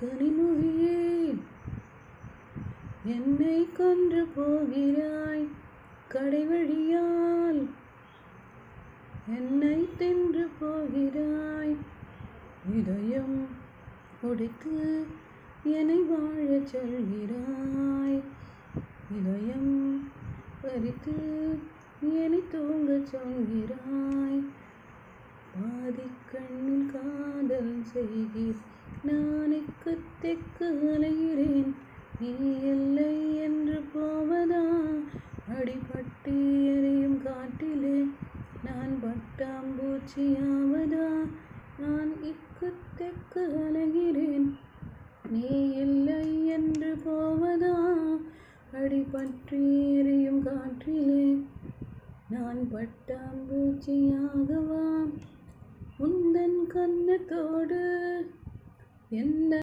கனிமொழியே, என்னை கொன்று போகிறாய் கடைவழியால், என்னை தின்று போகிறாய். இதயம் உடைத்து என்னை வாழச் சொல்கிறாய், இதயம் பறித்து என்னை தூங்கச் சொல்கிறாய். பாதி கண்ணில் காதல் செய்கிறேன், நான் எக்கு தெக்கு அலைகிறேன், நீ இல்லை என்று போவதா? அடிபட்டு எரியும் காட்டிலே நான் பட்டாம்பூச்சியாவதா? நான் இக்கு தெக்கு அலைகிறேன், நீ இல்லை என்று போவதா? அடிபட்டு எரியும் காற்றிலே நான் பட்டாம்பூச்சியாகவா? உந்தன் கன்னத்தோடு எந்த